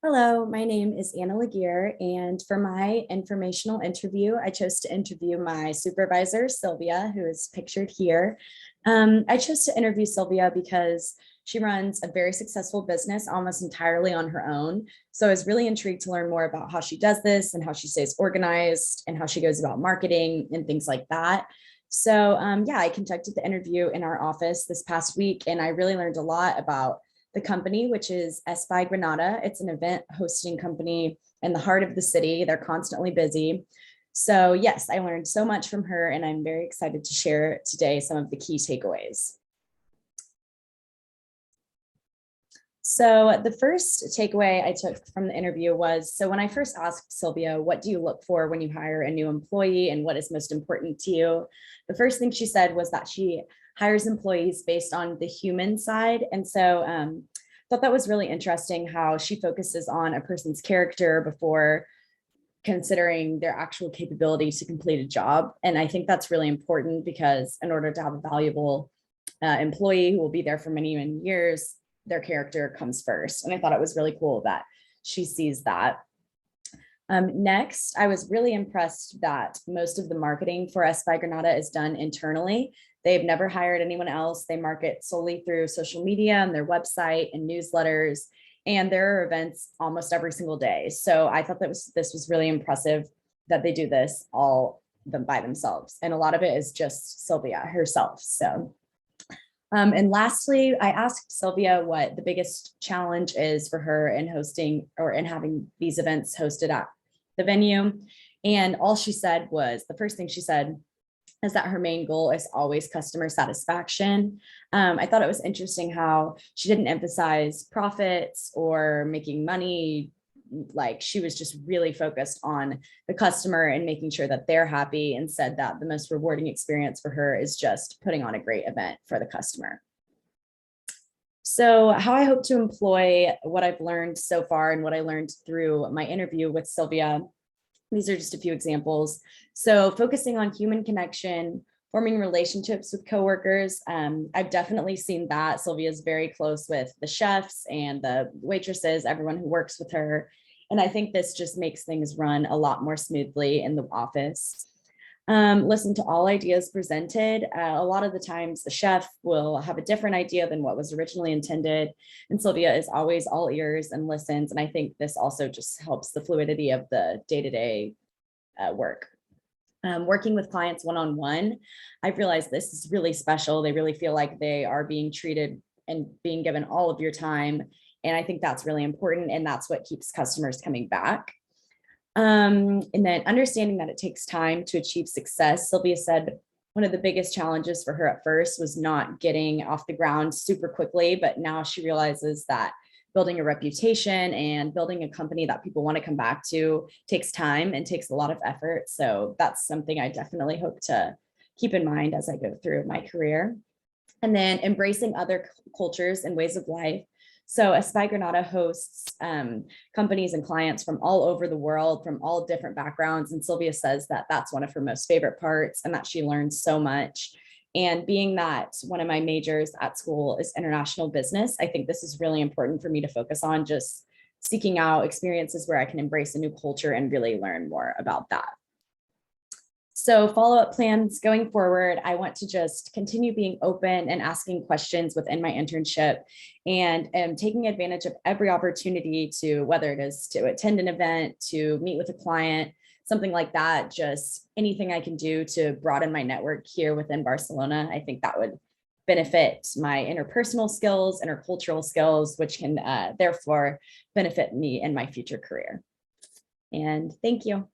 Hello, my name is Anna Laguerre, and for my informational interview, I chose to interview my supervisor, Sylvia, who is pictured here. I chose to interview Sylvia because she runs a very successful business almost entirely on her own. So I was really intrigued to learn more about how she does this and how she stays organized and how she goes about marketing and things like that. So I conducted the interview in our office this past week, and I really learned a lot about the company, which is Espai Granada. It's an event hosting company in the heart of the city. They're constantly busy. So yes, I learned so much from her, and I'm very excited to share today some of the key takeaways. So the first takeaway I took from the interview was, so when I first asked Sylvia, what do you look for when you hire a new employee and what is most important to you? The first thing she said was that she hires employees based on the human side. And so thought that was really interesting how she focuses on a person's character before considering their actual capability to complete a job. And I think that's really important because in order to have a valuable employee who will be there for many, many years, their character comes first. And I thought it was really cool that she sees that. Next, I was really impressed that most of the marketing for Espai Granada is done internally. They've never hired anyone else. They market solely through social media and their website and newsletters. And there are events almost every single day. So I thought this was really impressive that they do this all by themselves. And a lot of it is just Sylvia herself. And lastly, I asked Sylvia what the biggest challenge is for her in hosting or in having these events hosted at the venue. And all she said was, the first thing she said is that her main goal is always customer satisfaction. I thought it was interesting how she didn't emphasize profits or making money. Like she was just really focused on the customer and making sure that they're happy, and said that the most rewarding experience for her is just putting on a great event for the customer. So how I hope to employ what I've learned so far and what I learned through my interview with Sylvia. These are just a few examples. So focusing on human connection, forming relationships with coworkers. I've definitely seen that. Sylvia is very close with the chefs and the waitresses, everyone who works with her. And I think this just makes things run a lot more smoothly in the office. Listen to all ideas presented. A lot of the times the chef will have a different idea than what was originally intended. And Sylvia is always all ears and listens. And I think this also just helps the fluidity of the day-to-day work. Working with clients one-on-one, I've realized this is really special. They really feel like they are being treated and being given all of your time. And I think that's really important. And that's what keeps customers coming back. And then understanding that it takes time to achieve success. Sylvia said one of the biggest challenges for her at first was not getting off the ground super quickly, but now she realizes that building a reputation and building a company that people want to come back to takes time and takes a lot of effort. So that's something I definitely hope to keep in mind as I go through my career. And then embracing other cultures and ways of life. So Espai Granada hosts companies and clients from all over the world, from all different backgrounds. And Sylvia says that that's one of her most favorite parts and that she learns so much. And being that one of my majors at school is international business, I think this is really important for me to focus on, just seeking out experiences where I can embrace a new culture and really learn more about that. So follow-up plans going forward, I want to just continue being open and asking questions within my internship, and taking advantage of every opportunity to, whether it is to attend an event, to meet with a client, something like that, just anything I can do to broaden my network here within Barcelona. I think that would benefit my interpersonal skills, intercultural skills, which can therefore benefit me in my future career. And thank you.